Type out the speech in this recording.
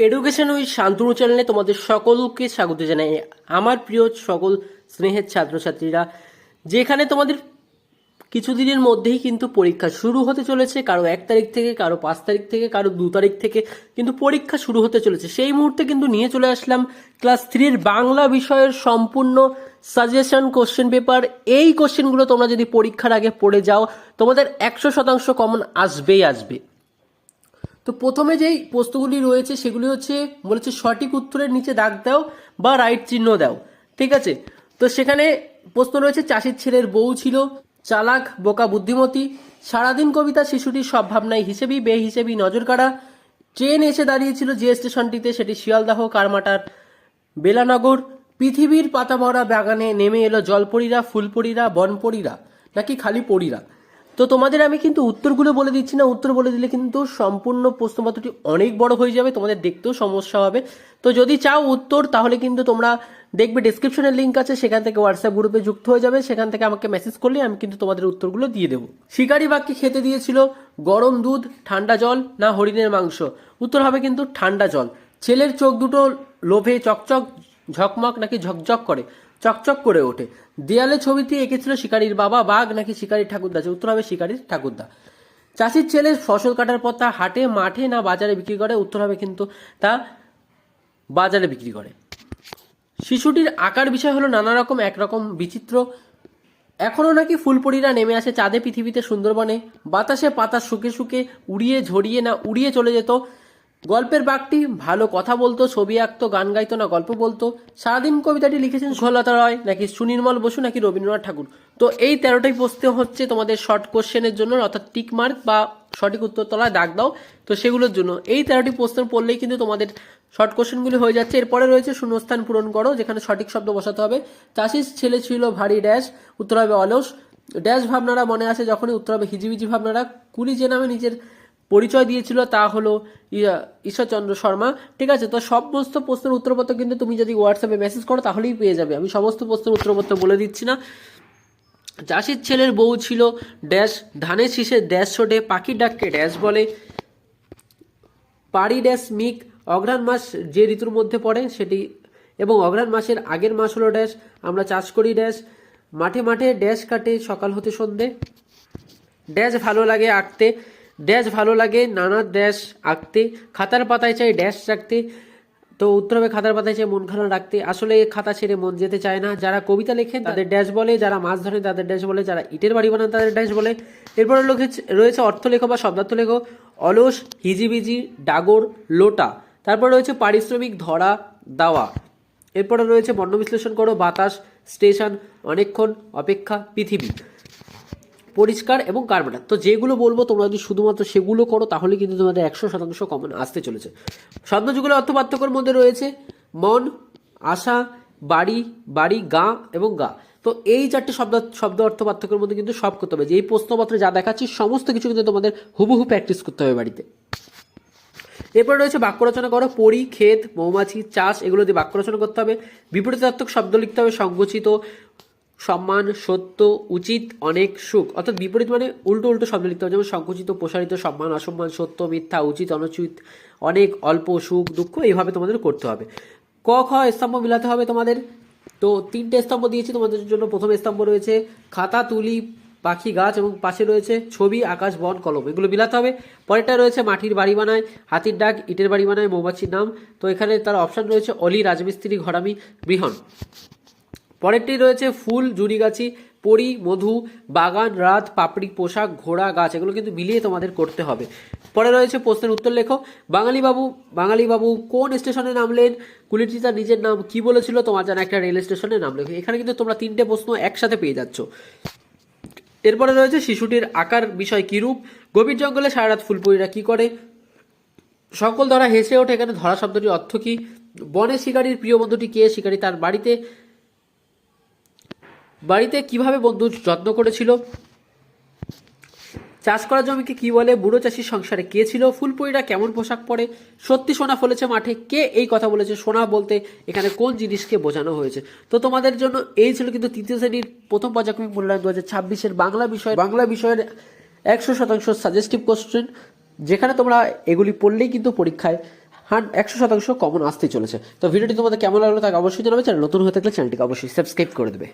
Education with Shantanu চ্যানেলে তোমাদের সকলকে স্বাগত জানাই। আমার প্রিয় সকল স্নেহের ছাত্রছাত্রীরা, যেখানে তোমাদের কিছুদিনের মধ্যেই কিন্তু পরীক্ষা শুরু হতে চলেছে। কারো 1 তারিখ থেকে, কারো 5 তারিখ থেকে, কারো 2 তারিখ থেকে কিন্তু পরীক্ষা শুরু হতে চলেছে। সেই মুহূর্তে কিন্তু নিয়ে চলে আসলাম ক্লাস 3-র বাংলা বিষয়ের সম্পূর্ণ সাজেশন কোশ্চেন পেপার। এই কোশ্চেনগুলো তোমরা যদি পরীক্ষার আগে পড়ে যাও, তোমাদের 100% কমন আসবেই আসবে। তো প্রথমে যেই প্রশ্নগুলি রয়েছে সেগুলি হচ্ছে বলেছে সঠিক উত্তরের নিচে দাগ দাও বা রাইট চিহ্ন দাও। ঠিক আছে, তো সেখানে প্রশ্ন রয়েছে চাষির ছেলের বউ ছিল চালাক বোকা বুদ্ধিমতী, সারাদিন কবিতা শিশুটির সব ভাবনায় হিসেবি বেহিসেবি নজর কাড়া, ট্রেন এসে দাঁড়িয়েছিল যে স্টেশনটিতে সেটি শিয়ালদাহ কারমাটার বেলানগর, পৃথিবীর পাতা ভরা বাগানে নেমে এলো জলপরীরা ফুলপরীরা বনপরীরা নাকি খালি পরীরা। তো তোমাদের আমি কিন্তু উত্তরগুলো বলে দিচ্ছি না, উত্তর বলে দিলে কিন্তু সম্পূর্ণ প্রশ্নপত্রটি অনেক বড় হয়ে যাবে, তোমাদের দেখতেও সমস্যা হবে। তো যদি চাও উত্তর, তাহলে কিন্তু তোমরা দেখবে ডেসক্রিপশনের লিঙ্ক আছে, সেখান থেকে হোয়াটসঅ্যাপ গ্রুপে যুক্ত হয়ে যাবে, সেখান থেকে আমাকে মেসেজ করলে আমি কিন্তু তোমাদের উত্তরগুলো দিয়ে দেবো। শিকারি বাঘকে খেতে দিয়েছিল গরম দুধ ঠান্ডা জল না হরিণের মাংস? উত্তর হবে কিন্তু ঠান্ডা জল। ছেলের চোখ দুটো লোভে চকচক ঝকমক নাকি ঝকঝক করে? চকচক করে ওঠে। দেয়ালে ছবিটি এঁকেছিল শিকারির বাবা বাঘ নাকি শিকারির ঠাকুরদা? উত্তর হবে শিকারির ঠাকুরদা। চাষির ছেলে ফসল কাটার পর তা হাটে মাঠে না বাজারে বিক্রি করে? উত্তর হবে কিন্তু তা বাজারে বিক্রি করে। শিশুটির আঁকার বিষয় হলো নানা রকম একরকম বিচিত্র। এখনো নাকি ফুলপরীরা নেমে আসে চাঁদে পৃথিবীতে সুন্দরবনে, বাতাসে পাতা শুকে শুকে উড়িয়ে ঝরিয়ে না উড়িয়ে চলে যেত। গল্পের বাঘটি ভালো কথা বলতো, ছবি আঁকতো, গান গাইতো না গল্প বলতো? সারাদিন কবিতাটি লিখেছেন সুলতা রয় নাকি সুনির্মল বসু নাকি রবীন্দ্রনাথ ঠাকুর? তো এই 13টাই প্রশ্ন হচ্ছে তোমাদের শর্ট কোশ্চেনের জন্য, অর্থাৎ টিক মার্ক বা সঠিক উত্তর তলায় দাগ দাও। তো সেগুলোর জন্য এই 13টি প্রশ্ন পড়লেই কিন্তু তোমাদের শর্ট কোশ্চেনগুলি হয়ে যাচ্ছে। এরপরে রয়েছে শূন্যস্থান পূরণ করো, যেখানে সঠিক শব্দ বসাতে হবে। চাষির ছেলে ছিল ভারী ড্যাশ, উত্তর হবে অলস। ড্যাশ ভাবনারা মনে আসে যখনই? উত্তর হবে হিজিবিজি ভাবনারা। কুলি যে নামে নিজের পরিচয় দিয়েছিল তা হলো ঈশ্বরচন্দ্র শর্মা। ঠিক আছে, তো সমস্ত প্রশ্নের উত্তরপত্র কিন্তু তুমি যদি হোয়াটসঅ্যাপে মেসেজ করো তাহলেই পেয়ে যাবে। আমি সমস্ত প্রশ্নের উত্তরপত্র বলে দিচ্ছি না। চাষির ছেলের বউ ছিল ড্যাশ, ধানের শীষে ড্যাশ ছোটে, পাখির ডাককে ড্যাশ বলে, পারি ড্যাশ মিক, অঘ্রাণ মাস যে ঋতুর মধ্যে পড়ে সেটি, এবং অঘ্রাণ মাসের আগের মাস হলো ড্যাশ, আমরা চাষ করি ড্যাশ, মাঠে মাঠে ড্যাশ কাটে সকাল হতে সন্ধে, ড্যাশ ভালো লাগে আঁকতে, ড্যাশ ভালো লাগে নানা ড্যাশ আঁকতে, খাতার পাতায় চাই ড্যাশ রাখতে। তো উত্তর হবে খাতার পাতায় চাই মন খারাপ রাখতে। আসলে খাতা ছেড়ে মন যেতে চায় না। যারা কবিতা লেখেন তাদের ড্যাশ বলে, যারা মাছ ধরেন তাদের ড্যাশ বলে, যারা ইটের বাড়ি বানান তাদের ড্যাশ বলে। এরপরে রয়েছে অর্থলেখ বা শব্দার্থ লেখ, অলস হিজিবিজি ডাগর লোটা। তারপর রয়েছে পারিশ্রমিক ধরা দেওয়া। এরপরে রয়েছে বর্ণ বিশ্লেষণ করো, বাতাস স্টেশন অনেকক্ষণ অপেক্ষা পৃথিবী পরিষ্কার এবং কার্বন। তো যেগুলো বলবো তোমরা যদি শুধুমাত্র সেগুলো করো তাহলে কিন্তু তোমাদের 100% কমন আসতে চলেছে। শব্দযুগলের অর্থ পার্থক্যের মধ্যে রয়েছে মন, আশা, বাড়ি, বাড়ি, গা এবং গা। তো এই 4টে শব্দ অর্থ পার্থক্যের মধ্যে কিন্তু সব করতে হবে। যে এই প্রশ্নপত্রে যা দেখাচ্ছি সমস্ত কিছু কিন্তু তোমাদের হুবহু প্র্যাকটিস করতে হবে বাড়িতে। এরপরে রয়েছে বাক্য রচনা করো, পরি, ক্ষেত, মৌমাছি, চাষ, এগুলো দিয়ে বাক্য রচনা করতে হবে। বিপরীতার্থক শব্দ লিখতে হবে, সংকুচিত, সম্মান, সত্য, উচিত, অনেক, সুখ। অর্থাৎ বিপরীত মানে উল্টো উল্টো শব্দ লিখতে হবে, যেমন সংকুচিত, প্রসারিত, সম্মান, অসম্মান, সত্য, মিথ্যা, উচিত, অনুচিত, অনেক, অল্প, সুখ, দুঃখ, এইভাবে তোমাদের করতে হবে। ক খ স্তম্ভ মিলাতে হবে তোমাদের। তো 3টে স্তম্ভ দিয়েছি তোমাদের জন্য। প্রথম স্তম্ভ রয়েছে খাতা, তুলি, পাখি, গাছ, এবং পাশে রয়েছে ছবি, আকাশ, বন, কলম, এগুলো মিলাতে হবে। পরেরটা রয়েছে মাটির বাড়ি বানায়, হাতির ডাক, ইটের বাড়ি বানায়, মৌমাছির নাম। তো এখানে তার অপশান রয়েছে অলি, রাজমিস্ত্রি, ঘরামি, বৃহন। পরেরটি রয়েছে ফুল, জুড়িগাছি, পরি, মধু, বাগান, রাত, পাপড়ি, পোশাক, ঘোড়া, গাছ, এগুলো কিন্তু মিলিয়ে তোমাদের করতে হবে। পরে রয়েছে প্রশ্নের উত্তর লেখো। বাঙালি বাবু কোন স্টেশনে নামলেন? কুলিটি তার নিজের নাম কি বলেছিল? তোমার জানা একটা রেল স্টেশনে নাম লেখো। এখানে কিন্তু তোমরা 3টে প্রশ্ন একসাথে পেয়ে যাচ্ছ। এরপরে রয়েছে শিশুটির আকার বিষয় কিরূপ? গভীর জঙ্গলে সারা রাত ফুলপরীরা কি করে? সকল ধরা হেসে ওঠে, এখানে ধরা শব্দটির অর্থ কি? বনে শিকারীর প্রিয় বন্ধুটি কে? শিকারী তার বাড়িতে কিভাবে বন্ধু যত্ন করেছিল? চাষ করা জমিকে কি বলে? বুড়ো চাষির সংসারে কে ছিল? ফুলপরীরা কেমন পোশাক পরে? সত্যি সোনা ফলেছে মাঠে, কে এই কথা বলেছে? সোনা বলতে এখানে কোন জিনিসকে বোঝানো হয়েছে? তো তোমাদের জন্য এই ছিল কিন্তু 3য় শ্রেণীর প্রথম পর্যায়ক্রমিক মূল্যায়ন 2026-এর বাংলা বিষয়ের 100% সাজেস্টিভ কোশ্চেন, যেখানে তোমরা এগুলি পড়লেই কিন্তু পরীক্ষায় 100% কমন আসতেই চলেছে। তো ভিডিওটি তোমাদের কেমন লাগলো তাকে অবশ্যই জানাবে, চ্যানেল নতুন হয়ে থাকলে চ্যানেলটিকে অবশ্যই সাবস্ক্রাইব করে দেবে।